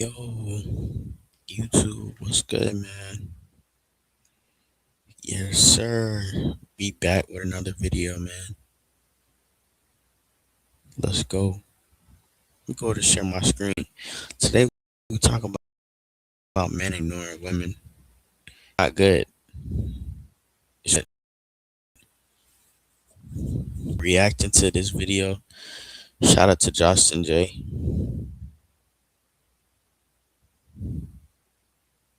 Yo, YouTube, what's good, man? Yes, sir. Be back with another video, man. Let's go. We go to share my screen. Today we talk about men ignoring women. Not good. Just reacting to this video. Shout out to Justin J.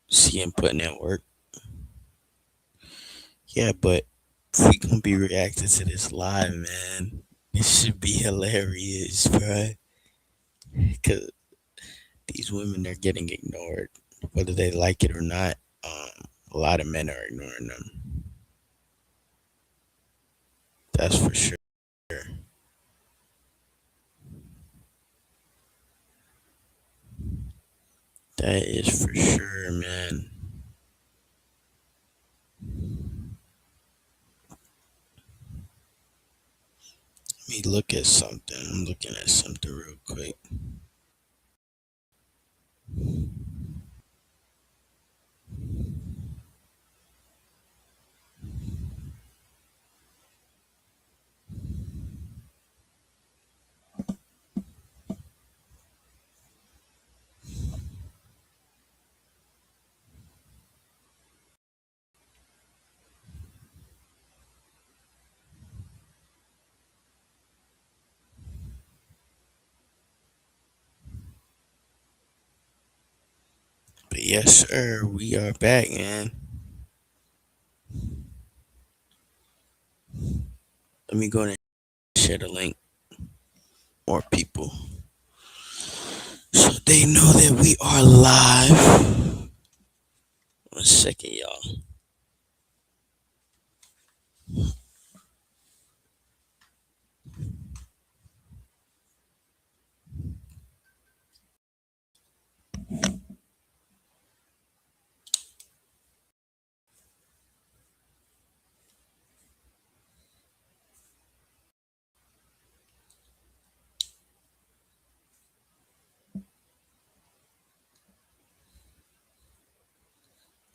See him putting in work. Yeah, but we gonna be reacting to this live, man. It should be hilarious, bro. Cause these women are getting ignored, whether they like it or not. A lot of men are ignoring them. That's for sure. That is for sure, man. Let me look at something. I'm looking at something real quick. But yes, sir, we are back, man. Let me go and share the link. More people. So they know that we are live. 1 second, y'all.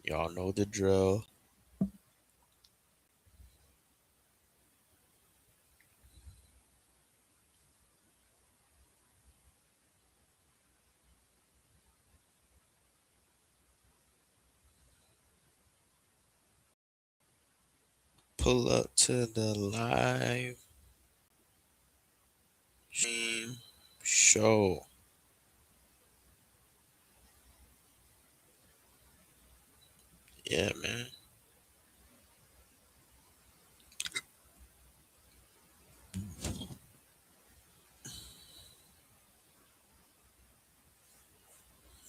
Y'all know the drill. Pull up to the live stream show. Yeah, man.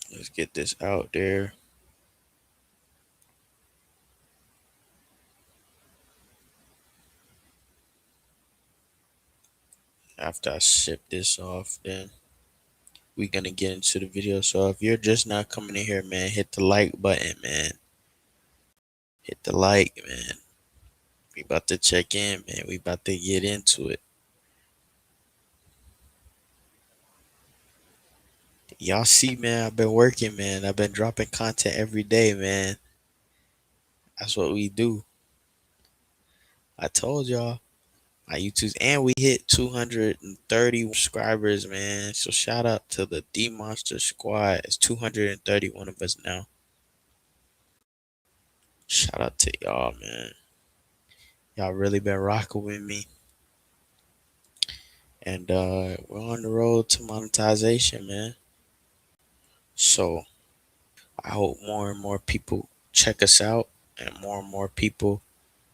Let's get this out there. After I ship this off, then we gonna get into the video. So if you're just not coming in here, man, hit the like button, man. Hit the like, man. We about to check in, man. We about to get into it. Y'all see, man, I've been working, man. I've been dropping content every day, man. That's what we do. I told y'all. My YouTube, and we hit 230 subscribers, man. So shout out to the D Monster Squad. It's 231 of us now. Shout out to y'all, man. Y'all really been rocking with me. And we're on the road to monetization, man. So I hope more and more people check us out and more people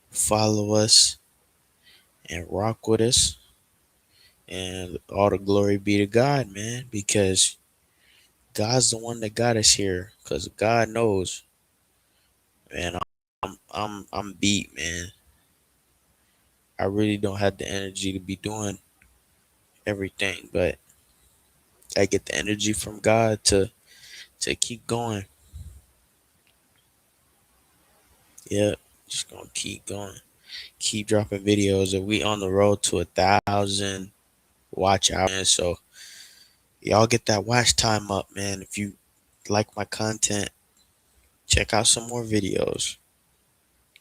follow us and rock with us. And all the glory be to God, man, because God's the one that got us here. Cause God knows, man. I'm beat, man. I really don't have the energy to be doing everything, but I get the energy from God to keep going. Yeah, just gonna keep going, keep dropping videos, and we on the road to 1,000 watch hours. So y'all get that watch time up, man. If you like my content, check out some more videos.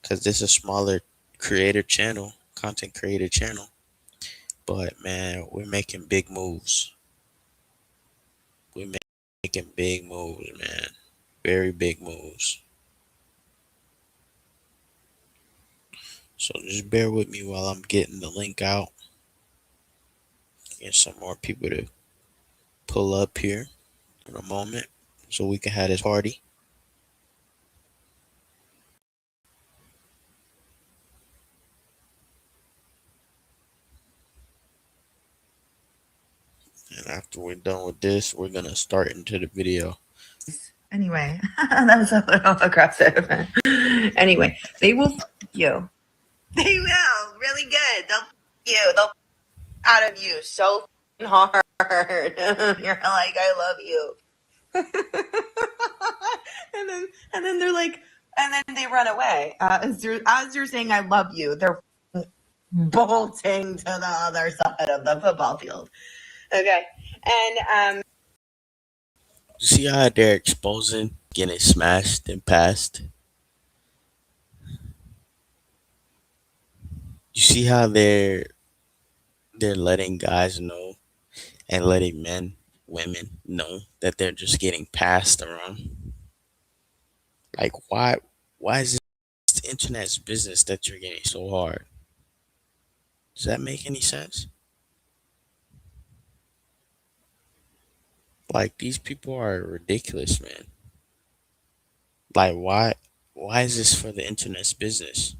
Cause this is a smaller creator channel, content creator channel. But man, we're making big moves. We're making big moves, man. Very big moves. So just bear with me while I'm getting the link out. Get some more people to pull up here in a moment so we can have this party. And after we're done with this, we're gonna start into the video. Anyway, that was a little aggressive. Anyway, they will you. They will really good. They'll out of you so hard. You're like, I love you. and then they're like, and then they run away. As you're saying, I love you, they're bolting to the other side of the football field. Okay, and You see how they're exposing, getting smashed and passed? You see how they're letting guys know and letting men, women know that they're just getting passed around. Like why is this the internet's business that you're getting so hard? Does that make any sense? Like these people are ridiculous, man. Like why is this for the internet's business?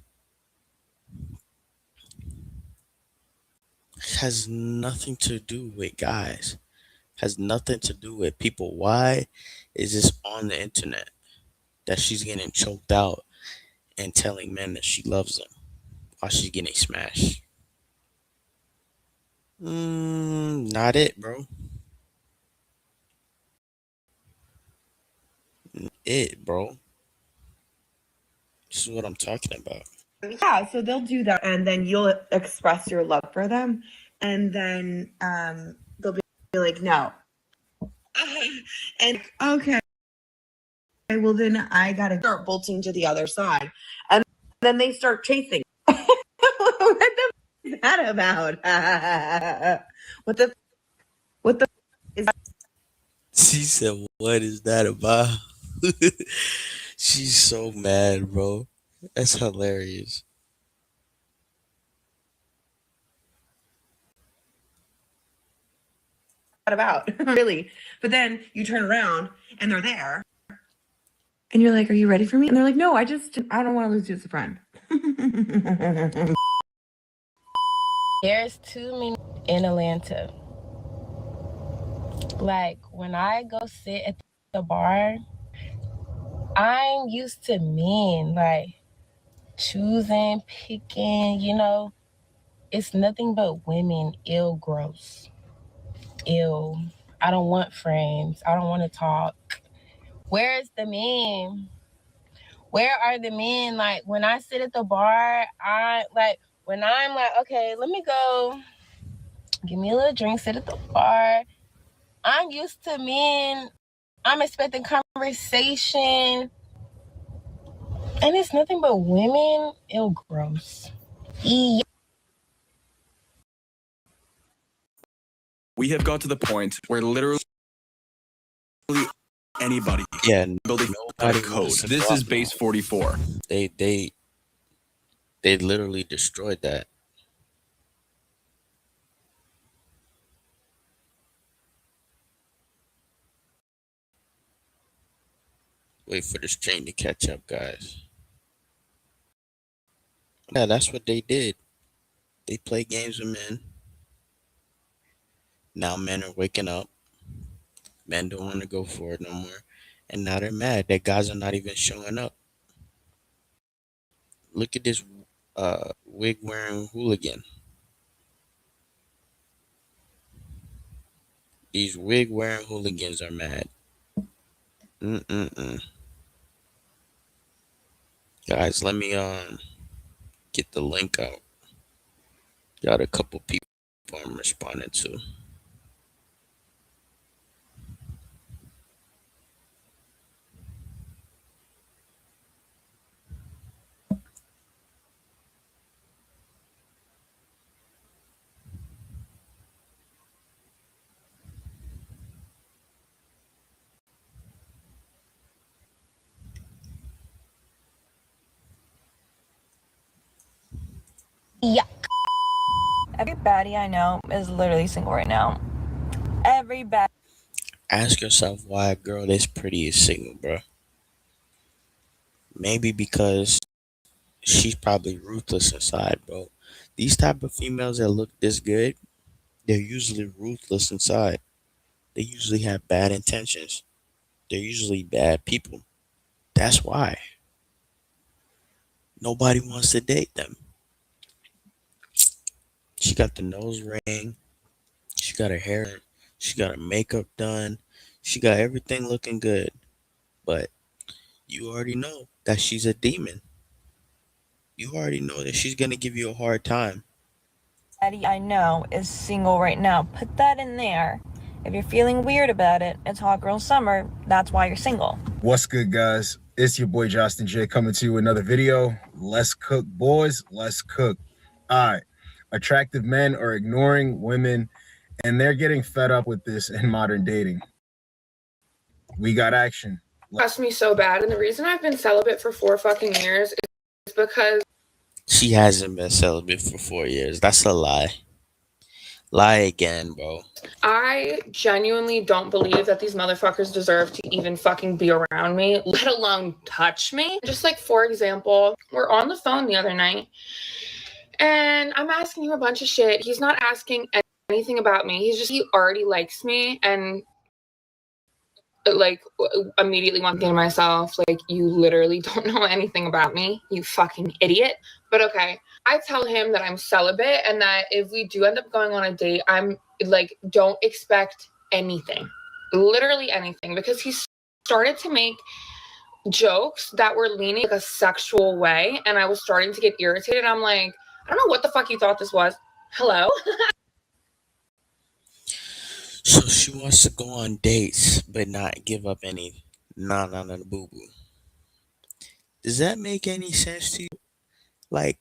It has nothing to do with guys. Has nothing to do with people. Why is this on the internet that she's getting choked out and telling men that she loves them while she's getting smashed? Not it, bro. It, bro. This is what I'm talking about. yeah, so they'll do that, and then you'll express your love for them, and then they'll be like, no, and okay, well then I gotta start bolting to the other side, and then they start chasing. What the is that about? What the is She said, "What is that about?" She's so mad, bro. That's hilarious. that about? Really? But then you turn around and they're there, and you're like, "Are you ready for me?" And they're like, "No, I don't want to lose you as a friend." There's too many in Atlanta. Like when I go sit at the bar, I'm used to men like choosing, picking, it's nothing but women, ill, gross, ill. I don't want friends. I don't want to talk. Where's the men? Where are the men? Like when I sit at the bar, when I'm like, okay, let me go give me a little drink, sit at the bar. I'm used to men. I'm expecting conversation. And it's nothing but women. Ew, gross. Yeah. We have got to the point where literally anybody Yeah, building out nobody of code. wants to This talk is base now. 44. They literally destroyed that. Wait for the stream to catch up, guys. Yeah, that's what they did. They play games with men. Now men are waking up. Men don't want to go for it no more. And now they're mad that guys are not even showing up. Look at this wig wearing hooligan. These wig wearing hooligans are mad. Mm-mm-mm. Guys, let me get the link out. Got a couple people I'm responding to. Yuck. Every baddie I know is literally single right now. Every baddie. Ask yourself why a girl this pretty is single, bro. Maybe because she's probably ruthless inside, bro. These type of females that look this good, they're usually ruthless inside. They usually have bad intentions. They're usually bad people. That's why nobody wants to date them. She got the nose ring. She got her hair done. She got her makeup done. She got everything looking good. But you already know that she's a demon. You already know that she's going to give you a hard time. I know is single right now. Put that in there. If you're feeling weird about it, it's hot girl summer. That's why you're single. What's good, guys? It's your boy Justin J coming to you with another video. Let's cook, boys. Let's cook. All right. Attractive men are ignoring women, and they're getting fed up with this in modern dating. We got action. Cost me so bad, and the reason I've been celibate for 4 fucking years is because She hasn't been celibate for 4 years. That's a lie. Lie again, bro. I genuinely don't believe that these motherfuckers deserve to even fucking be around me, let alone touch me. Just like, for example, we're on the phone the other night, and I'm asking him a bunch of shit. He's not asking anything about me. He already likes me, and like immediately one thing to myself, like, you literally don't know anything about me, you fucking idiot. But okay, I tell him that I'm celibate and that if we do end up going on a date, I'm like, don't expect anything, literally anything, because he started to make jokes that were leaning like a sexual way, and I was starting to get irritated. I'm like, I don't know what the fuck you thought this was. Hello. So she wants to go on dates, but not give up any boo boo. Does that make any sense to you? Like,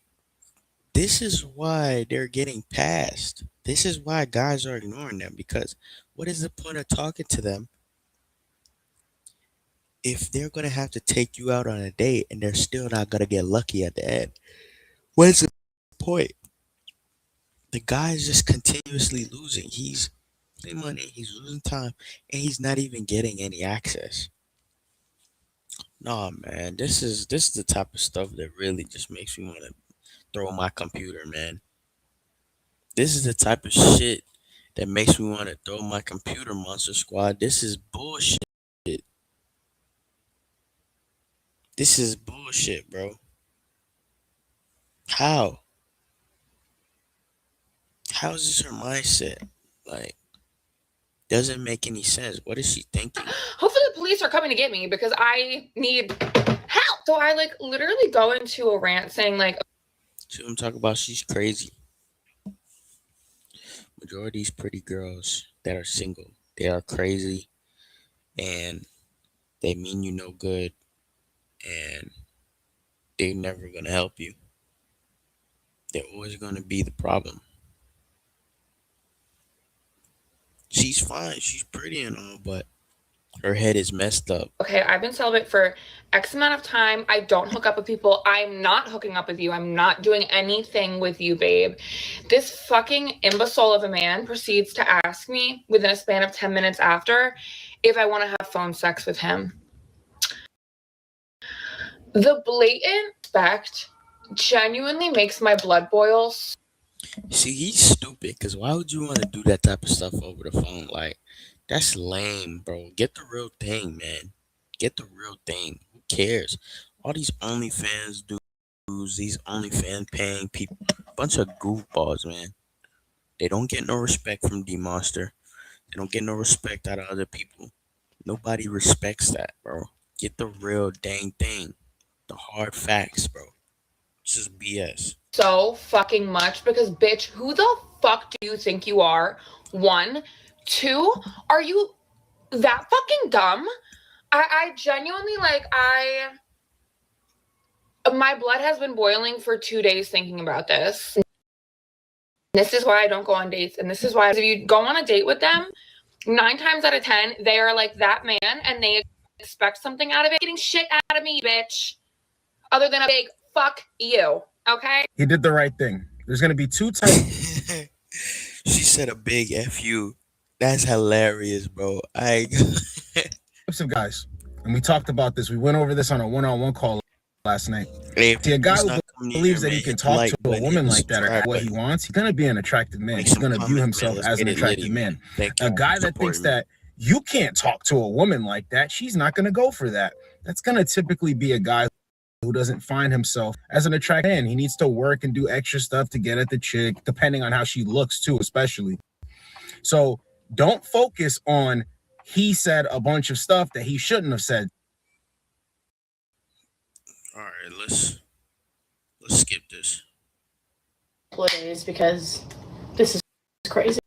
this is why they're getting passed. This is why guys are ignoring them, because what is the point of talking to them if they're going to have to take you out on a date and they're still not going to get lucky at the end? What is the point? The guy is just continuously losing. He's losing money, he's losing time, and he's not even getting any access. Nah, man, this is the type of stuff that really just makes me want to throw my computer, man. This is the type of shit that makes me want to throw my computer, Monster Squad. This is bullshit. This is bullshit, bro. How? How is this her mindset? Like, doesn't make any sense. What is she thinking? Hopefully the police are coming to get me because I need help. So I like literally go into a rant saying like, So I'm talking about she's crazy. Majority of these pretty girls that are single, they are crazy and they mean you no good and they're never gonna help you. They're always gonna be the problem. She's fine, she's pretty and all, but her head is messed up. okay, I've been celibate for X amount of time. I don't hook up with people. I'm not hooking up with you. I'm not doing anything with you, babe. This fucking imbecile of a man proceeds to ask me within a span of 10 minutes after if I want to have phone sex with him. The blatant respect genuinely makes my blood boil. See, he's stupid, because why would you want to do that type of stuff over the phone? Like, that's lame, bro. Get the real thing, man. Get the real thing. Who cares? All these OnlyFans dudes, these OnlyFans paying people, bunch of goofballs, man. They don't get no respect from D Monster. They don't get no respect out of other people. Nobody respects that, bro. Get the real dang thing. The hard facts, bro. This is BS. So fucking much because, bitch, who the fuck do you think you are? 1, 2, are you that fucking dumb? I genuinely, like, my blood has been boiling for 2 days thinking about this. This is why I don't go on dates, and this is why if you go on a date with them, 9 times out of 10 they are like that man and they expect something out of it. Getting shit out of me, bitch, other than a big fuck you. Okay? He did the right thing. There's going to be two types She said a big F you. That's hilarious, bro. of guys. And we talked about this. We went over this on a one-on-one call last night. Hey, See, a guy he's who not coming in believes here, that man. he can Hit the talk like to a button, hit woman the like that or subscribe what he button. wants, he's going to be an attractive man. Make He's some going to view comments, man. himself Let's as get an it attractive litty, man. Thank you A for guy that thinks supporting me. that you can't talk to a woman like that, she's not going to go for that. That's going to typically be a guy who doesn't find himself as an attractive man. He needs to work and do extra stuff to get at the chick, depending on how she looks too, especially. So don't focus on he said a bunch of stuff that he shouldn't have said. All right, let's skip this. Couple of days because this is crazy.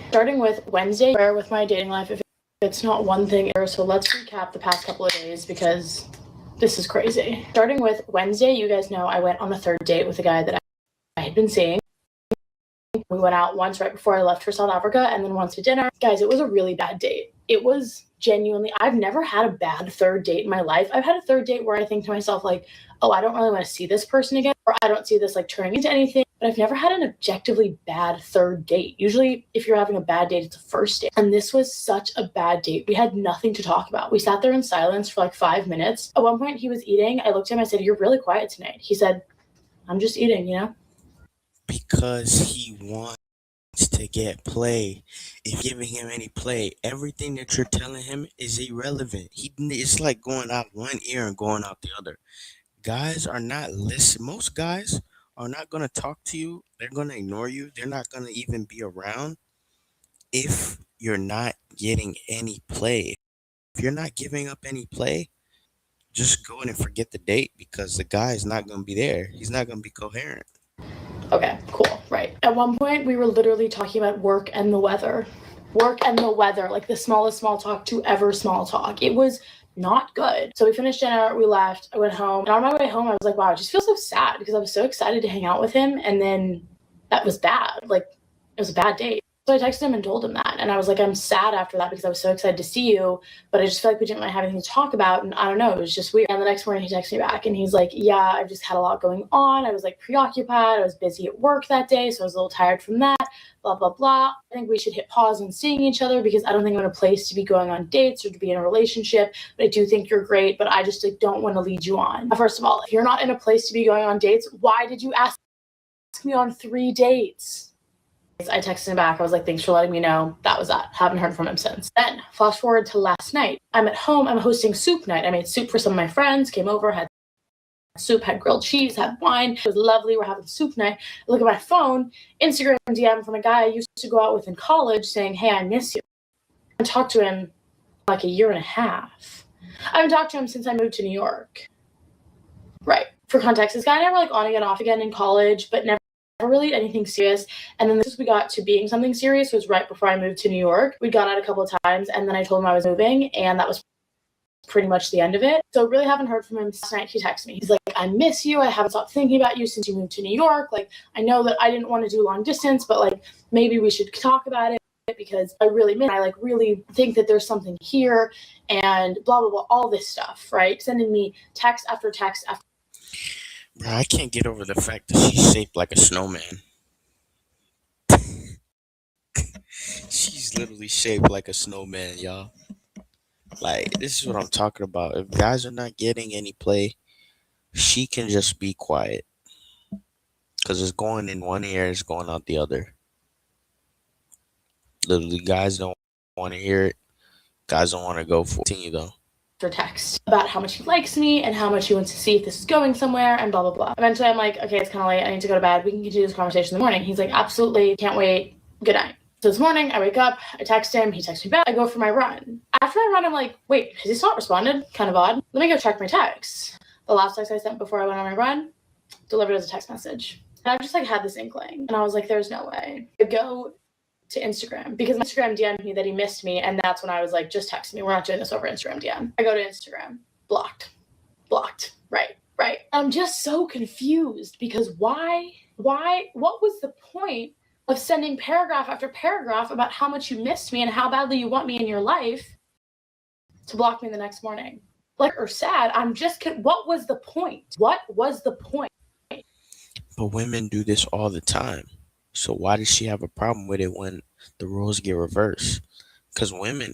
Starting with Wednesday, where with my dating life, if it's not one thing, so let's recap the past couple of days because this is crazy. Starting with Wednesday, you guys know I went on a third date with a guy that I had been seeing. We went out once right before I left for South Africa and then once to dinner. Guys, it was a really bad date. It was genuinely, I've never had a bad third date in my life. I've had a third date where I think to myself, like, oh, I don't really want to see this person again, or I don't see this like turning into anything. But I've never had an objectively bad third date. Usually, if you're having a bad date, it's a first date. And this was such a bad date. We had nothing to talk about. We sat there in silence for like 5 minutes. At one point, he was eating. I looked at him, I said, "You're really quiet tonight." He said, "I'm just eating, you know?" Because he wants to get play. If you're giving him any play, everything that you're telling him is irrelevant. It's like going out one ear and going out the other. Guys are not listen. Most guys are not gonna talk to you. They're gonna ignore you. They're not gonna even be around if you're not getting any play. If you're not giving up any play, just go in and forget the date because the guy is not gonna be there. He's not gonna be coherent. Okay, cool, right. At one point, we were literally talking about work and the weather. Work and the weather, like the smallest small talk to ever small talk. It was not good. So we finished dinner, we left, I went home. And on my way home, I was like, wow, I just feel so sad because I was so excited to hang out with him. And then that was bad. Like, it was a bad date. So I texted him and told him that. And I was like, I'm sad after that because I was so excited to see you, but I just feel like we didn't really have anything to talk about. And I don't know, it was just weird. And the next morning he texted me back and he's like, yeah, I've just had a lot going on. I was like preoccupied. I was busy at work that day. So I was a little tired from that, blah, blah, blah. I think we should hit pause on seeing each other because I don't think I'm in a place to be going on dates or to be in a relationship. But I do think you're great, but I just like don't want to lead you on. First of all, if you're not in a place to be going on dates, why did you ask me on 3 dates? I texted him back. I was like, thanks for letting me know. That was that. Haven't heard from him since. Then, flash forward to last night. I'm at home. I'm hosting soup night. I made soup for some of my friends, came over, had soup, had grilled cheese, had wine. It was lovely. We're having soup night. I look at my phone, Instagram DM from a guy I used to go out with in college saying, hey, I miss you. I haven't talked to him like a year and a half. I haven't talked to him since I moved to New York. Right. For context, this guy and I were like on again, off again in college, but never really anything serious. And then this we got to being something serious was right before I moved to New York. We'd gone out a couple of times and then I told him I was moving and that was pretty much the end of it. So really haven't heard from him. Last night he texted me. He's like, I miss you. I haven't stopped thinking about you since you moved to New York. Like, I know that I didn't want to do long distance, but like maybe we should talk about it because I really think that there's something here and blah, blah, blah, all this stuff, right? Sending me text after text after. Bro, I can't get over the fact that she's shaped like a snowman. She's literally shaped like a snowman, y'all. Like, this is what I'm talking about. If guys are not getting any play, she can just be quiet. Because it's going in one ear, it's going out the other. Literally, guys don't want to hear it. Guys don't want to go for it. Continue, though. Text about how much he likes me and how much he wants to see if this is going somewhere and blah, blah, blah. Eventually, I'm like, okay, it's kind of late. I need to go to bed. We can continue this conversation in the morning. He's like, absolutely. Can't wait. Good night. So this morning, I wake up. I text him. He texts me back. I go for my run. After I run, I'm like, wait, has he still not responded? Kind of odd. Let me go check my text. The last text I sent before I went on my run, delivered as a text message. And I've just like had this inkling. And I was like, there's no way. I go to Instagram because Instagram DM'd me that he missed me. And that's when I was like, just text me. We're not doing this over Instagram DM. I go to Instagram. Blocked. Right. I'm just so confused because why, what was the point of sending paragraph after paragraph about how much you missed me and how badly you want me in your life to block me the next morning? Like, or sad. I'm just, what was the point? What was the point? But women do this all the time. So why does she have a problem with it when the roles get reversed? Because women,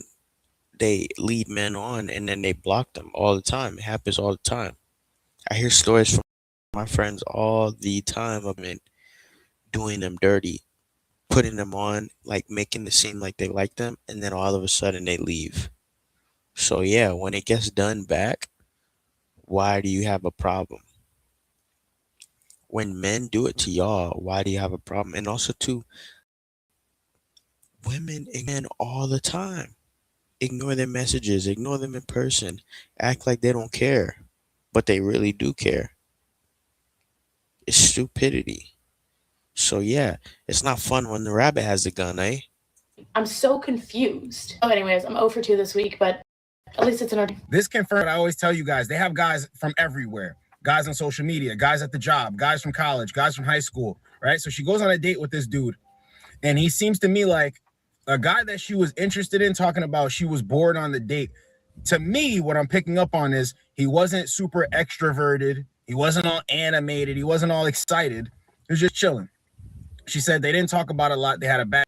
they lead men on and then they block them all the time. It happens all the time. I hear stories from my friends all the time of men doing them dirty, putting them on, like making it seem like they like them, and then all of a sudden they leave. So yeah, when it gets done back, why do you have a problem? When men do it to y'all, why do you have a problem? And also too, women ignore all the time. Ignore their messages, ignore them in person, act like they don't care, but they really do care. It's stupidity. So yeah, it's not fun when the rabbit has the gun, eh? I'm so confused. Oh, anyways, I'm 0 for 2 this week, but at least it's an. This confirmed. I always tell you guys, they have guys from everywhere. Guys on social media, guys at the job, guys from college, guys from high school, right? So she goes on a date with this dude, and he seems to me like a guy that she was interested in, talking about she was bored on the date. To me, what I'm picking up on is he wasn't super extroverted. He wasn't all animated. He wasn't all excited. He was just chilling. She said they didn't talk about a lot. They had a bad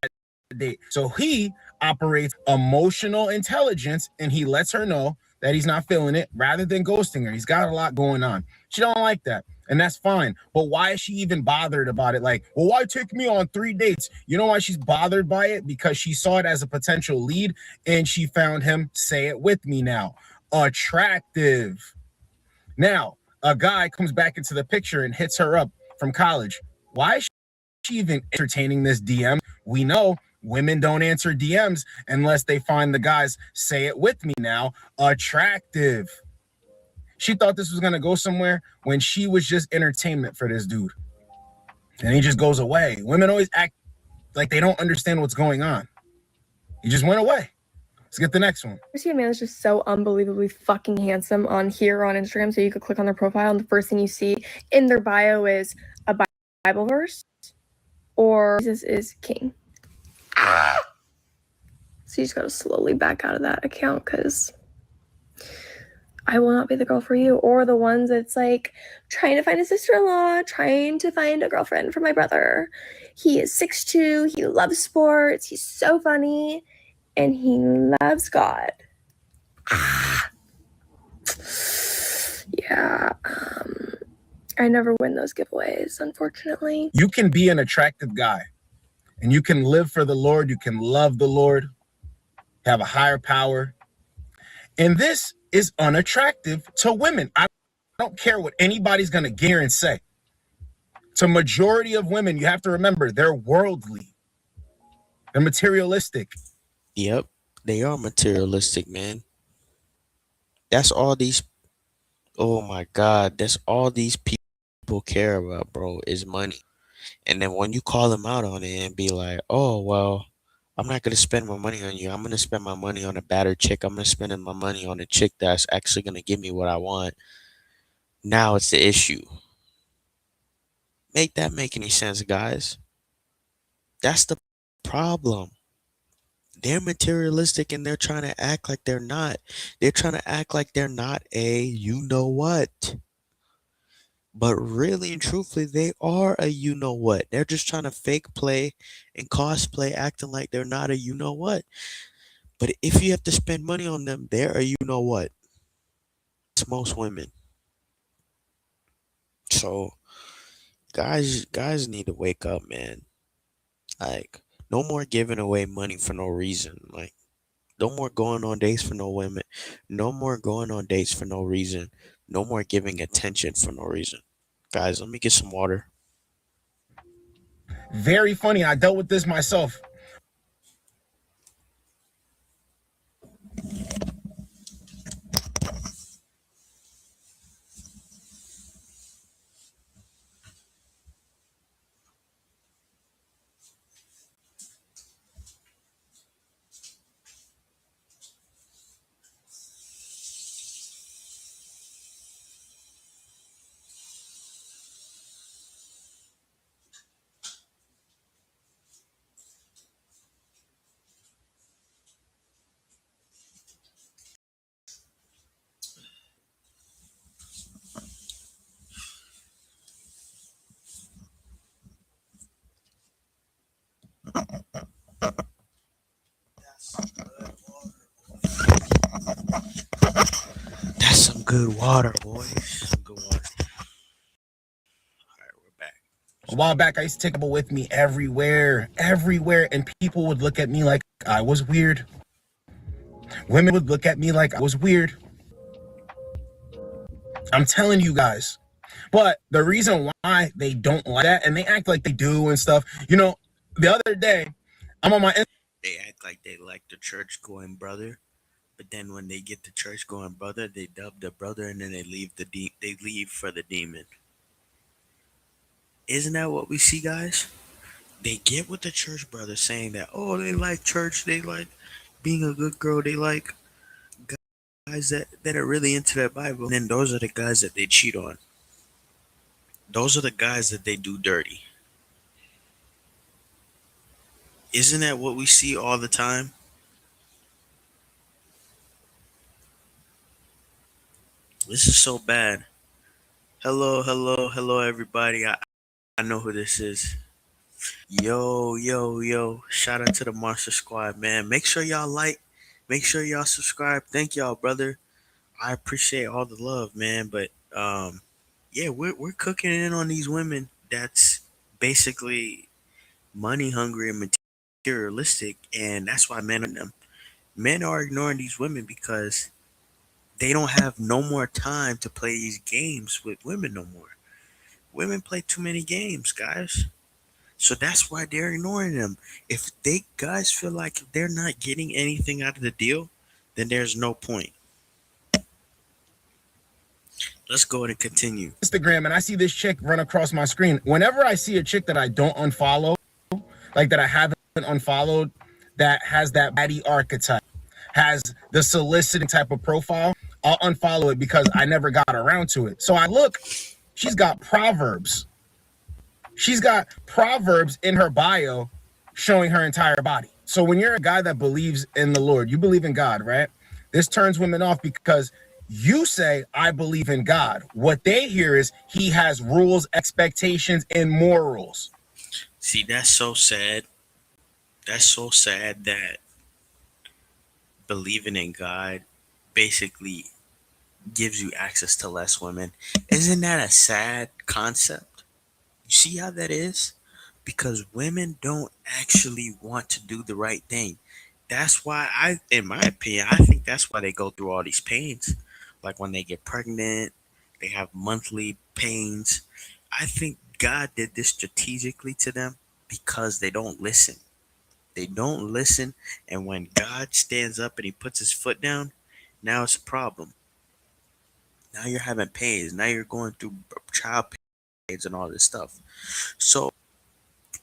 date. So he operates emotional intelligence, and he lets her know that he's not feeling it rather than ghosting her. He's got a lot going on. She don't like that, and that's fine. But why is she even bothered about it? Like, well, why take me on 3 dates? You know why she's bothered by it? Because she saw it as a potential lead, and she found him, say it with me now, attractive. Now, a guy comes back into the picture and hits her up from college. Why is she even entertaining this DM? We know women don't answer DMs unless they find the guys, say it with me now, attractive. She thought this was going to go somewhere when she was just entertainment for this dude. And he just goes away. Women always act like they don't understand what's going on. He just went away. Let's get the next one. I see a man that's just so unbelievably fucking handsome on here on Instagram. So you could click on their profile, and the first thing you see in their bio is a Bible verse or Jesus is king. So you just gotta slowly back out of that account, because I will not be the girl for you. Or the ones that's like trying to find a sister-in-law, trying to find a girlfriend for my brother. He is 6'2", he loves sports, he's so funny, and he loves God. Yeah, I never win those giveaways, unfortunately. You can be an attractive guy, and you can live for the Lord. You can love the Lord, have a higher power. And this is unattractive to women. I don't care what anybody's going to gear and say. To majority of women, you have to remember, they're worldly. They're materialistic. Yep, they are materialistic, man. That's all these. Oh my God, that's all these people care about, bro, is money. And then when you call them out on it and be like, "Oh well, I'm not gonna spend my money on you. I'm gonna spend my money on a better chick. I'm gonna spend my money on a chick that's actually gonna give me what I want." Now it's the issue. Make that make any sense, guys? That's the problem. They're materialistic and they're trying to act like they're not. They're trying to act like they're not a you know what. But really and truthfully, they are a you know what. They're just trying to fake play and cosplay, acting like they're not a you know what. But if you have to spend money on them, they're a you know what. It's most women. So guys need to wake up, man. Like, no more giving away money for no reason. Like, no more going on dates for no women. No more going on dates for no reason. No more giving attention for no reason. Guys, let me get some water. Very funny. I dealt with this myself. good water, boys. Some good water. All right, we're back. A while back, I used to take people with me everywhere, and people would look at me like I was weird. Women would look at me like I was weird. I'm telling you guys. But the reason why they don't like that, and they act like they do and stuff, the other day, I'm on my. They act like they like the church going brother, but then when they get the church going brother, they dub the brother, and then they leave they leave for the demon. Isn't that what we see, guys? They get with the church brother saying that, oh, they like church, they like being a good girl, they like guys that are really into that Bible. And then those are the guys that they cheat on. Those are the guys that they do dirty. Isn't that what we see all the time? This is so bad. Hello, hello, hello, everybody. I know who this is. Yo, yo, yo. Shout out to the Monster Squad, man. Make sure y'all like, make sure y'all subscribe. Thank y'all, brother. I appreciate all the love, man. But yeah, we're cooking in on these women that's basically money hungry and materialistic, and that's why men are ignoring these women because they don't have no more time to play these games with women no more. Women play too many games, guys. So that's why they're ignoring them. If they guys feel like they're not getting anything out of the deal, then there's no point. Let's go ahead and continue. Instagram and I see this chick run across my screen. Whenever I see a chick that I don't unfollow, like that I haven't unfollowed, that has that baddie archetype, has the soliciting type of profile, I'll unfollow it because I never got around to it. So I look, she's got Proverbs. She's got Proverbs in her bio showing her entire body. So when you're a guy that believes in the Lord, you believe in God, right? This turns women off because you say, I believe in God. What they hear is he has rules, expectations, and morals. See, that's so sad. That's so sad that believing in God basically gives you access to less women. Isn't that a sad concept? You see how that is? Because women don't actually want to do the right thing. That's why in my opinion, I think that's why they go through all these pains. Like when they get pregnant, they have monthly pains. I think God did this strategically to them because they don't listen. They don't listen, and when God stands up and he puts his foot down, now it's a problem. Now you're having pains. Now you're going through child pains and all this stuff. So,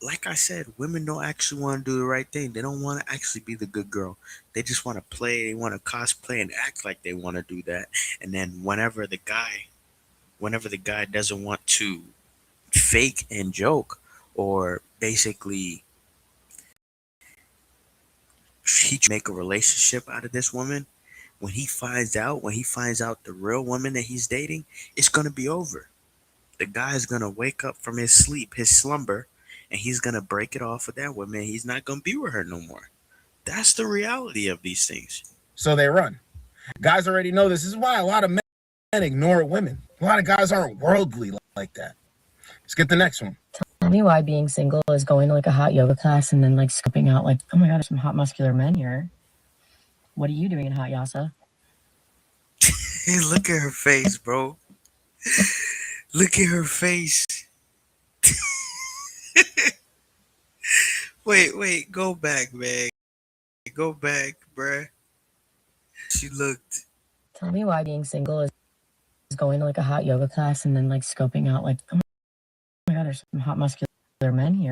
like I said, women don't actually want to do the right thing. They don't want to actually be the good girl. They just want to play. They want to cosplay and act like they want to do that. And then whenever the guy doesn't want to fake and joke, or basically he make a relationship out of this woman, when he finds out the real woman that he's dating, it's gonna be over. The guy's gonna wake up from his sleep, his slumber, and he's gonna break it off with that woman. He's not gonna be with her no more. That's the reality of these things. So they run. Guys already know this. This is why a lot of men ignore women. A lot of guys aren't worldly like that. Let's get the next one. Tell me why being single is going to like a hot yoga class and then like scoping out like, oh my god, there's some hot muscular men here. What are you doing in hot yasa? Look at her face, bro. Look at her face. Wait, go back, man. Go back, bruh. She looked. Tell me why being single is going to like a hot yoga class and then like scoping out like, oh my god, there's some hot muscular men here.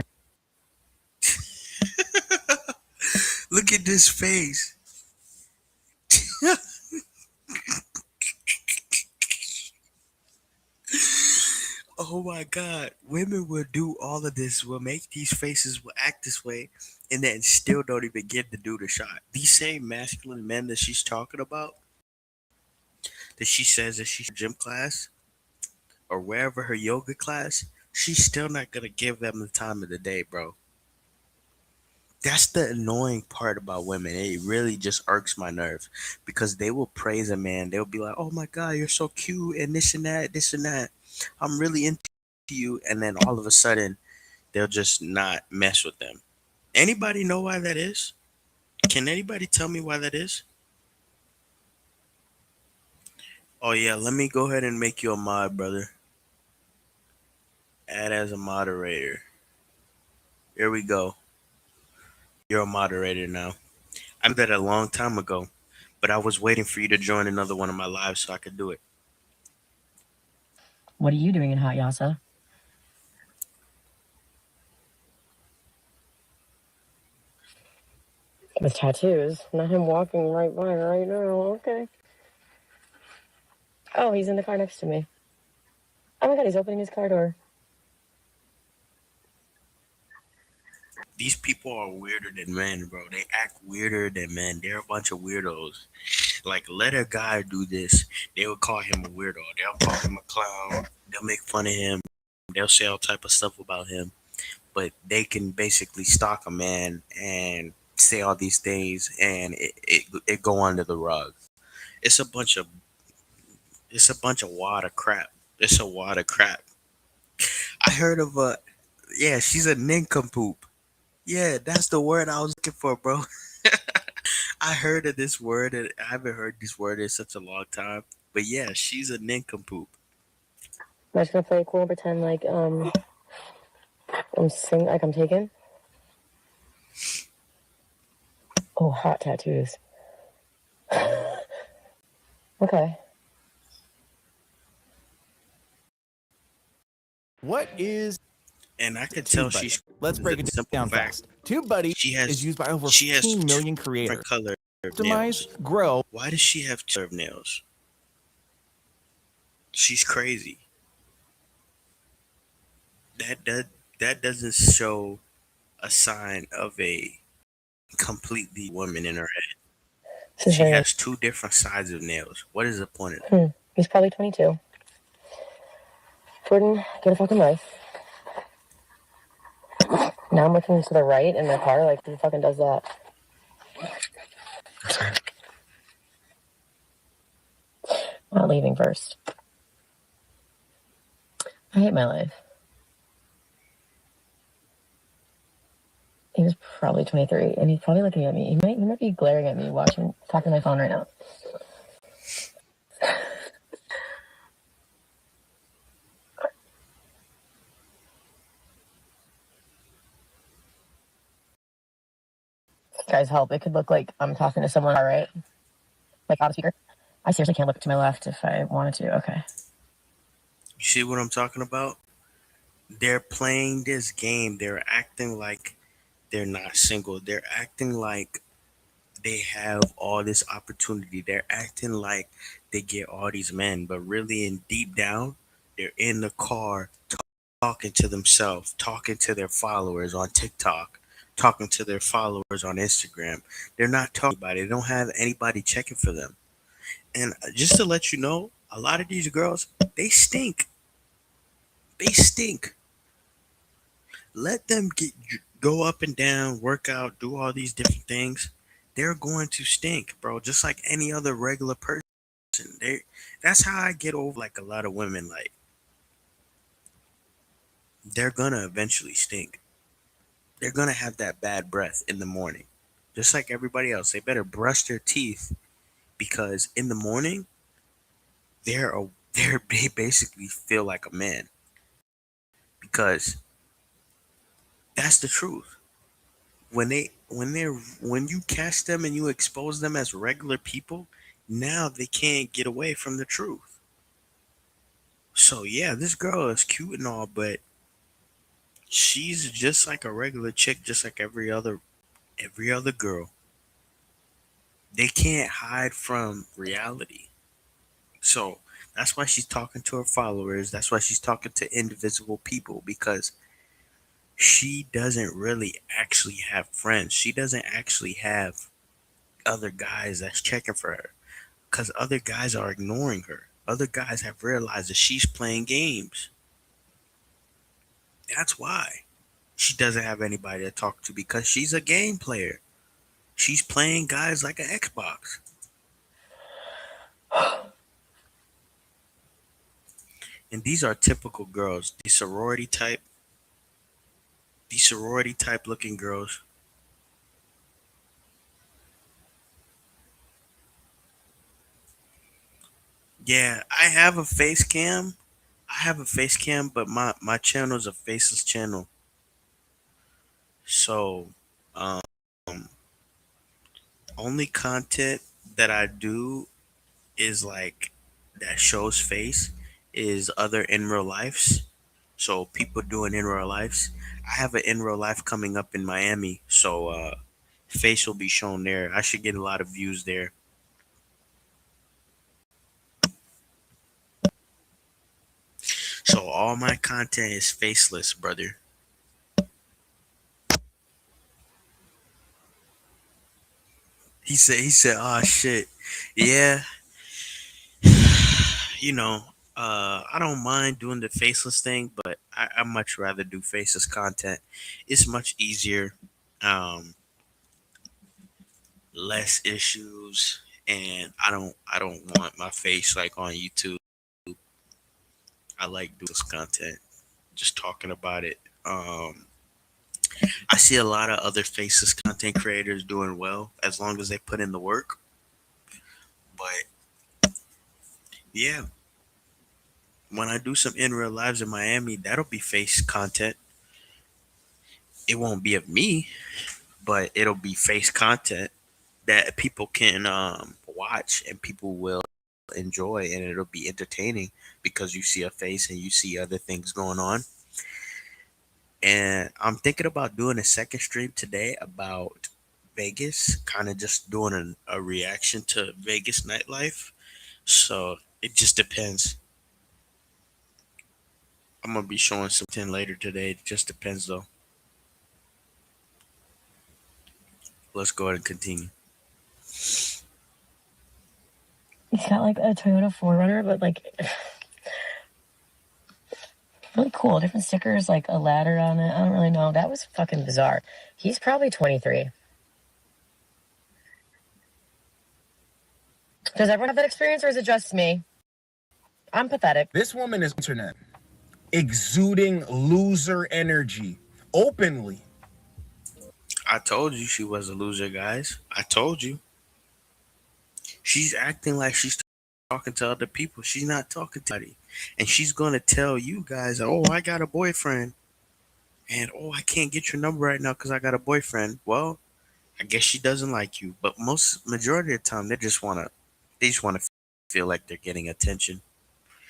Look at this face. Oh my god. Women will do all of this, will make these faces, will act this way, and then still don't even get to do the shot. These same masculine men that she's talking about, that she says that she's gym class or wherever her yoga class, she's still not gonna give them the time of the day, bro. That's the annoying part about women. It really just irks my nerves because they will praise a man. They'll be like, "Oh my God, you're so cute," and this and that, this and that. I'm really into you, and then all of a sudden, they'll just not mess with them. Anybody know why that is? Can anybody tell me why that is? Oh yeah, let me go ahead and make you a mod, brother. Add as a moderator. Here we go. You're a moderator now. I did that a long time ago, but I was waiting for you to join another one of my lives so I could do it. What are you doing in Hot Yasa? With tattoos. Not him walking right by right now. Okay. Oh, he's in the car next to me. Oh my God, he's opening his car door. These people are weirder than men, bro. They act weirder than men. They're a bunch of weirdos. Like, let a guy do this. They will call him a weirdo. They'll call him a clown. They'll make fun of him. They'll say all type of stuff about him. But they can basically stalk a man and say all these things, and it go under the rug. It's a bunch of wad of crap. It's a wad of crap. I heard of a yeah, she's a nincompoop. Yeah, that's the word I was looking for, bro. I heard of this word, and I haven't heard this word in such a long time. But yeah, she's a nincompoop. I'm just gonna play cool and pretend like I'm taken. Oh, hot tattoos. Okay. What is And I could tell TubeBuddy? she's Let's break it simple down fact. fast. TubeBuddy She is used by over has 15 two million different creators. color Optimize, nails. grow. Why does she have two nails? She's crazy. That doesn't show a sign of a completely woman in her head. She has two different sides of nails. What is the point of that? He's probably 22. Jordan, get a fucking life. Now I'm looking to the right in the car, like, who fucking does that? Not leaving first. I hate my life. He was probably 23, and he's probably looking at me. He might be glaring at me, talking to my phone right now. Guys, help! It could look like I'm talking to someone. All right, like on a speaker. I seriously can't look to my left if I wanted to. Okay. You see what I'm talking about? They're playing this game. They're acting like they're not single. They're acting like they have all this opportunity. They're acting like they get all these men, but really, in deep down, they're in the car talking to themselves, talking to their followers on TikTok, talking to their followers on Instagram. They're not talking about it. They don't have anybody checking for them. And just to let you know, a lot of these girls, they stink. They stink. Let them go up and down, work out, do all these different things. They're going to stink, bro. Just like any other regular person. They That's how I get over like a lot of women. Like they're gonna eventually stink. They're gonna have that bad breath in the morning, just like everybody else. They better brush their teeth because in the morning they basically feel like a man because that's the truth. When you catch them and you expose them as regular people, now they can't get away from the truth. So yeah, this girl is cute and all, but she's just like a regular chick, just like every other girl. They can't hide from reality. So that's why she's talking to her followers. That's why she's talking to indivisible people because she doesn't really actually have friends. She doesn't actually have other guys that's checking for her because other guys are ignoring her. Other guys have realized that she's playing games. That's why. She doesn't have anybody to talk to because she's a game player. She's playing guys like an Xbox. And these are typical girls. These sorority type looking girls. Yeah, I have a face cam. But my channel is a faceless channel. So, um, only content that I do is like that shows face is other in real lives. So people doing in real lives. I have an in real life coming up in Miami, so face will be shown there. I should get a lot of views there. So all my content is faceless, brother. He said, oh shit. Yeah, you know, I don't mind doing the faceless thing, but I much rather do faceless content. It's much easier, um, less issues, and I don't want my face like on YouTube. I like doing this content, just talking about it. I see a lot of other faceless content creators doing well as long as they put in the work. But yeah, when I do some in real lives in Miami, that'll be face content. It won't be of me, but it'll be face content that people can watch and people will enjoy, and it'll be entertaining because you see a face and you see other things going on. And I'm thinking about doing a second stream today about Vegas, kind of just doing a reaction to Vegas nightlife. So it just depends. I'm gonna be showing something later today. It just depends though. Let's go ahead and continue. He's got like a Toyota 4Runner, but like really cool. Different stickers, like a ladder on it. I don't really know. That was fucking bizarre. He's probably 23. Does everyone have that experience, or is it just me? I'm pathetic. This woman is internet exuding loser energy openly. I told you she was a loser, guys. I told you. She's acting like she's talking to other people. She's not talking to anybody. And she's gonna tell you guys, oh, I got a boyfriend. And oh, I can't get your number right now because I got a boyfriend. Well, I guess she doesn't like you. But most majority of the time they just wanna feel like they're getting attention.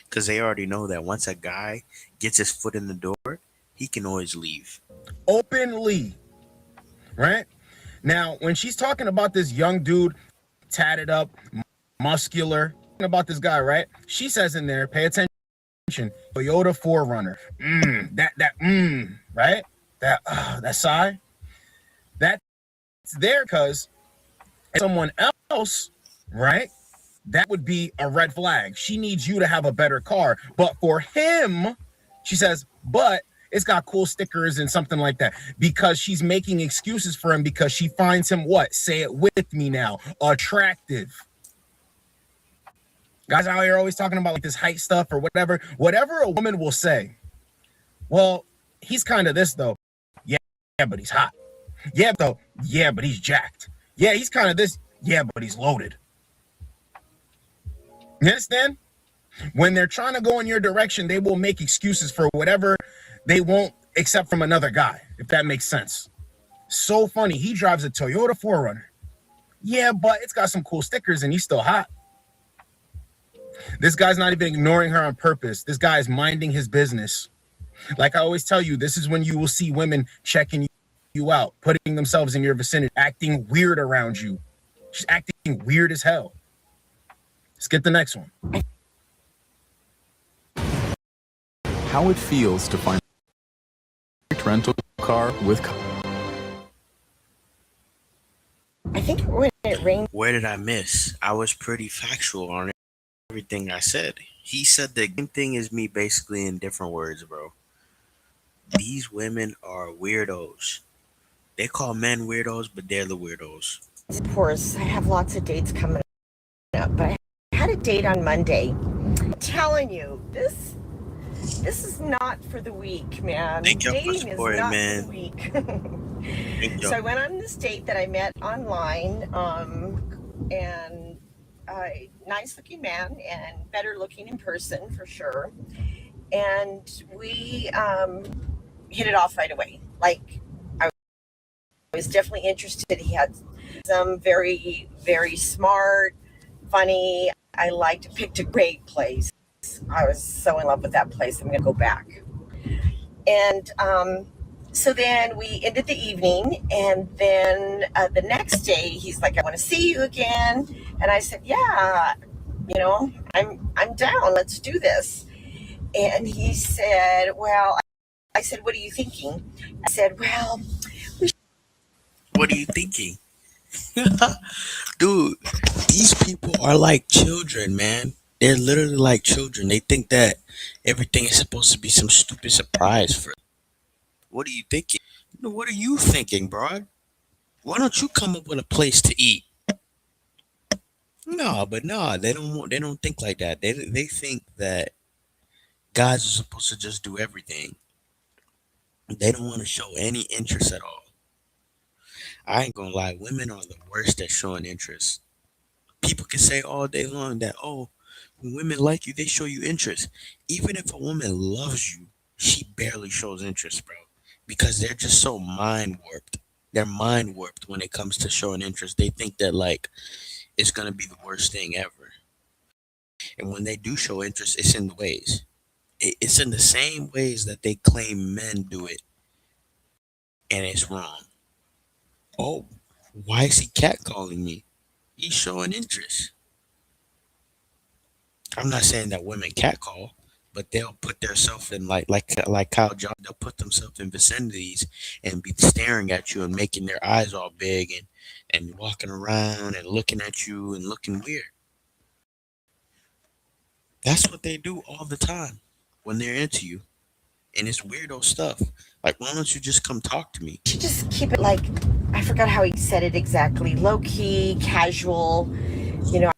Because they already know that once a guy gets his foot in the door, he can always leave. Openly, right? Now, when she's talking about this young dude, tatted up, muscular, about this guy, right? She says in there, pay attention, Toyota 4Runner. Right? That sigh. That's there because someone else, right? That would be a red flag. She needs you to have a better car. But for him, she says, but it's got cool stickers and something like that, because she's making excuses for him because she finds him, what? Say it with me now, attractive. Guys out here always talking about like this height stuff or whatever a woman will say. Well, he's kind of this though. Yeah, but he's hot. Yeah, though. Yeah, but he's jacked. Yeah, he's kind of this. Yeah, but he's loaded. You understand? When they're trying to go in your direction, they will make excuses for whatever they won't accept from another guy, if that makes sense. So funny. He drives a Toyota 4Runner. Yeah, but it's got some cool stickers and he's still hot. This guy's not even ignoring her on purpose. This guy is minding his business. Like I always tell you, this is when you will see women checking you out, putting themselves in your vicinity, acting weird around you. She's acting weird as hell. Let's get the next one. How it feels to find a rental car with. I think when it rained. Where did I miss? I was pretty factual on everything I said. He said the same thing as me basically in different words, bro. These women are weirdos. They call men weirdos, but they're the weirdos. Of course, I have lots of dates coming up, but I had a date on Monday. I'm telling you, this is not for the weak, man. Thank y'all for Dating is supporting, not man. for the weak. Thank So y'all. I went on this date that I met online, and a nice looking man and better looking in person for sure. And we hit it off right away. Like, I was definitely interested. He had some very, very smart, funny. I liked, picked a great place. I was so in love with that place. I'm going to go back. And so then we ended the evening, and then the next day he's like, "I want to see you again." And I said, "Yeah, I'm down. Let's do this." And he said, "Well," I said, "What are you thinking?" I said, "Well, What are you thinking? Dude, these people are like children, man. They're literally like children. They think that everything is supposed to be some stupid surprise for. What are you thinking? No, what are you thinking, bro? Why don't you come up with a place to eat? No, but no, they don't think like that. They think that guys are supposed to just do everything. They don't want to show any interest at all. I ain't gonna lie, women are the worst at showing interest. People can say all day long that, oh, when women like you, they show you interest. Even if a woman loves you, she barely shows interest, bro. Because they're just so mind warped. They're mind warped when it comes to showing interest. They think that like it's gonna be the worst thing ever. And when they do show interest, it's in the ways. It's in the same ways that they claim men do it, and it's wrong. Oh, why is he catcalling me? He's showing interest. I'm not saying that women catcall, but they'll put themselves in like Kyle John. They'll put themselves in vicinities and be staring at you and making their eyes all big and walking around and looking at you and looking weird. That's what they do all the time when they're into you, and it's weirdo stuff. Like, why don't you just come talk to me? should just keep it like," I forgot how he said it exactly, "low key, casual.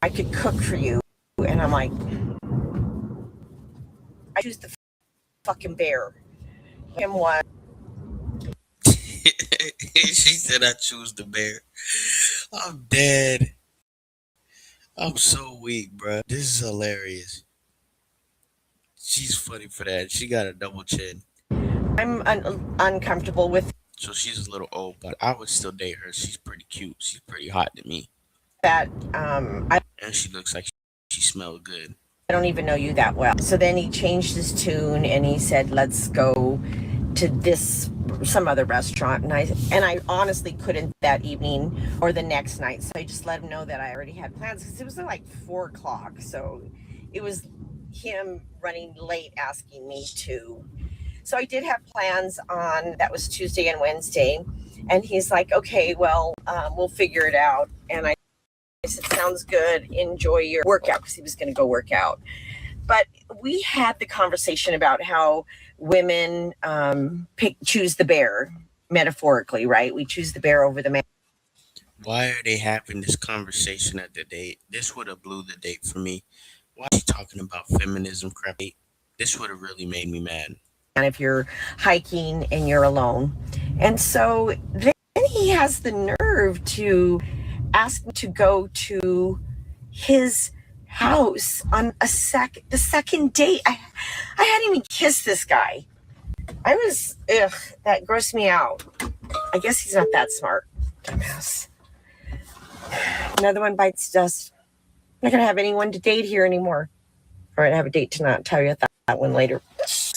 I could cook for you." And I'm like, "I choose the fucking bear." Him what? She said, "I choose the bear." I'm dead. I'm so weak, bro. This is hilarious. She's funny for that. She got a double chin. I'm uncomfortable with So she's a little old, but I would still date her. She's pretty cute. She's pretty hot to me. that. And she looks like she smells good. I don't even know you that well. So then he changed his tune and he said, "Let's go to some other restaurant." And I honestly couldn't that evening or the next night. So I just let him know that I already had plans, because it was like 4 o'clock. So it was him running late asking me to. So I did have plans on, that was Tuesday and Wednesday. And he's like, "Okay, well, we'll figure it out." And I said, "Sounds good. Enjoy your workout," because he was going to go work out. But we had the conversation about how women choose the bear, metaphorically, right? We choose the bear over the man. Why are they having this conversation at the date? This would have blew the date for me. Why are you talking about feminism crap? This would have really made me mad. And if you're hiking and you're alone. And so then he has the nerve to ask me to go to his house on the second date. I hadn't even kissed this guy. That grossed me out. I guess he's not that smart. Dumbass. Another one bites dust. I'm not gonna have anyone to date here anymore. All right, I have a date tonight. I'll tell you that one later.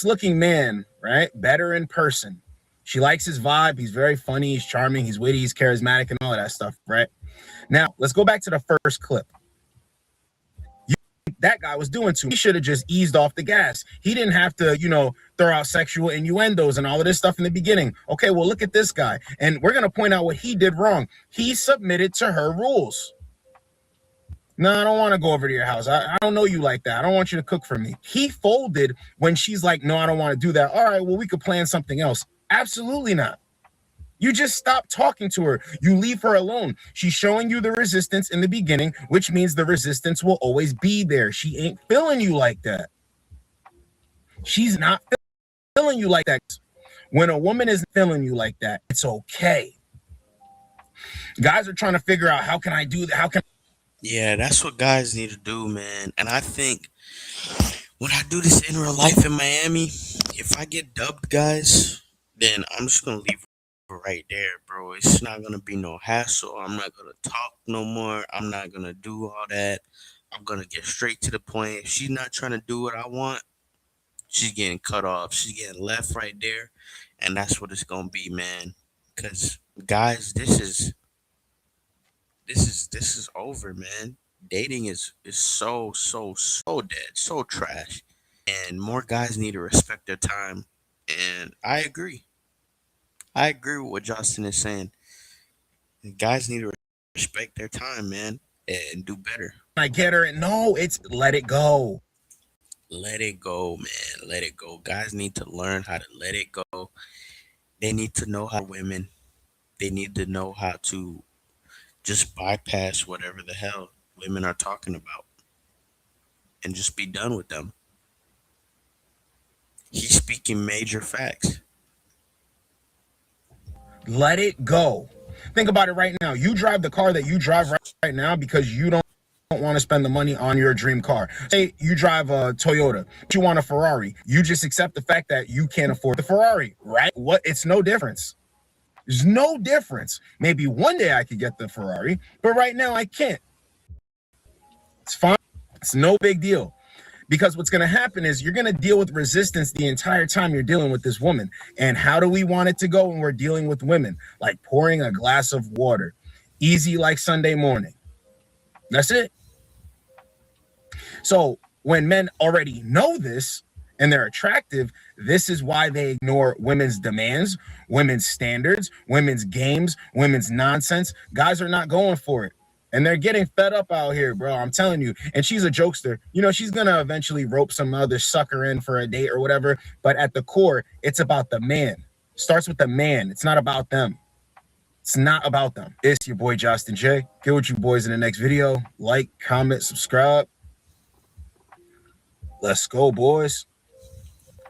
Looking man, right? Better in person. She likes his vibe. He's very funny. He's charming. He's witty. He's charismatic and all of that stuff, right? Now, let's go back to the first clip. That guy was doing too. He should have just eased off the gas. He didn't have to, throw out sexual innuendos and all of this stuff in the beginning. Okay, well, look at this guy. And we're going to point out what he did wrong. He submitted to her rules. No, I don't want to go over to your house. I don't know you like that. I don't want you to cook for me. He folded when she's like, no, I don't want to do that. All right, well, we could plan something else. Absolutely not. You just stop talking to her. You leave her alone. She's showing you the resistance in the beginning, which means the resistance will always be there. She ain't feeling you like that. She's not feeling you like that. When a woman isn't feeling you like that, it's okay. Guys are trying to figure out, how can I do that? How can Yeah, that's what guys need to do, man. And I think when I do this in real life in Miami, if I get dubbed, guys, then I'm just gonna leave it right there, bro. It's not gonna be no hassle. I'm not gonna talk no more. I'm not gonna do all that. I'm gonna get straight to the point. If she's not trying to do what I want, she's getting cut off. She's getting left right there, and that's what it's gonna be, man. Cause guys, this is over, man. Dating is so dead, so trash, and more guys need to respect their time. And I agree. I agree with what Justin is saying. Guys need to respect their time, man, and do better. I get her? No, it's let it go. Let it go, man. Let it go. Guys need to learn how to let it go. They need to know how women. They need to know how to just bypass whatever the hell women are talking about and just be done with them. He's speaking major facts. Let it go. Think about it right now. You drive the car that you drive right now because you don't want to spend the money on your dream car. Say you drive a Toyota, but you want a Ferrari. You just accept the fact that you can't afford the Ferrari, right? What? It's no difference. There's no difference. Maybe one day I could get the Ferrari, but right now I can't. It's fine. It's no big deal. Because what's going to happen is you're going to deal with resistance the entire time you're dealing with this woman. And how do we want it to go when we're dealing with women? Like pouring a glass of water. Easy like Sunday morning. That's it. So when men already know this and they're attractive, this is why they ignore women's demands, women's standards, women's games, women's nonsense. Guys are not going for it. And they're getting fed up out here, bro. I'm telling you. And she's a jokester. You know, she's going to eventually rope some other sucker in for a date or whatever. But at the core, it's about the man. Starts with the man. It's not about them. It's not about them. It's your boy, Justin J. Get with you boys in the next video. Like, comment, subscribe. Let's go, boys.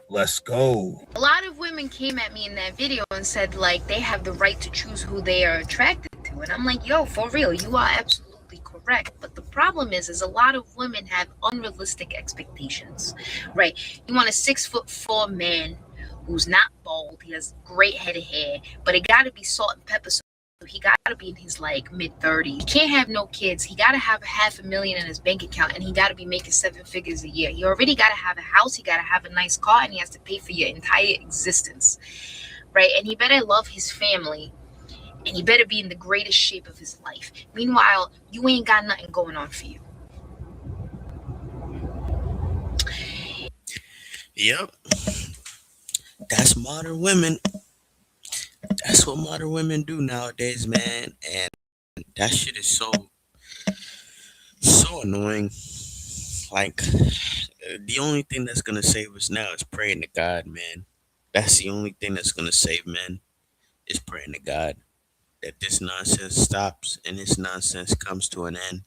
Let's go. A lot of women came at me in that video and said, like, they have the right to choose who they are attracted to. And I'm like, yo, for real, you are absolutely correct. But the problem is a lot of women have unrealistic expectations, right? You want a 6'4" man who's not bald. He has great head of hair, but it got to be salt and pepper. So he got to be in his like mid-30s. He can't have no kids. He got to have $500,000 in his bank account, and he got to be making 7 figures a year. He already got to have a house. He got to have a nice car, and he has to pay for your entire existence, right? And he better love his family, and he better be in the greatest shape of his life. Meanwhile, you ain't got nothing going on for you. Yep. That's modern women. That's what modern women do nowadays, man. And that shit is so annoying. Like, the only thing that's gonna save us now is praying to God, man. That's the only thing that's gonna save men is praying to God that this nonsense stops and this nonsense comes to an end.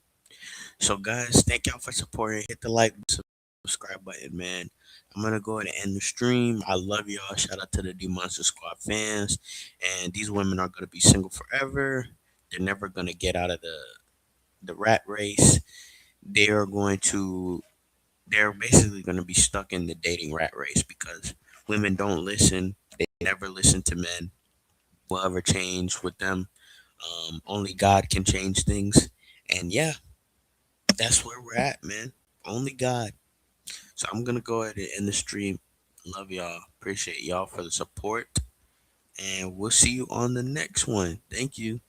So, guys, thank y'all for supporting. Hit the like, subscribe button, man. I'm gonna go ahead and end the stream. I love y'all. Shout out to the D Monster Squad fans. And these women are gonna be single forever. They're never gonna get out of the rat race. They are going to. They're basically gonna be stuck in the dating rat race because women don't listen. They never listen to men. Will ever change with them. Only God can change things. And yeah, that's where we're at, man. Only God. So I'm gonna go ahead and end the stream. Love y'all. Appreciate y'all for the support. And we'll see you on the next one. Thank you.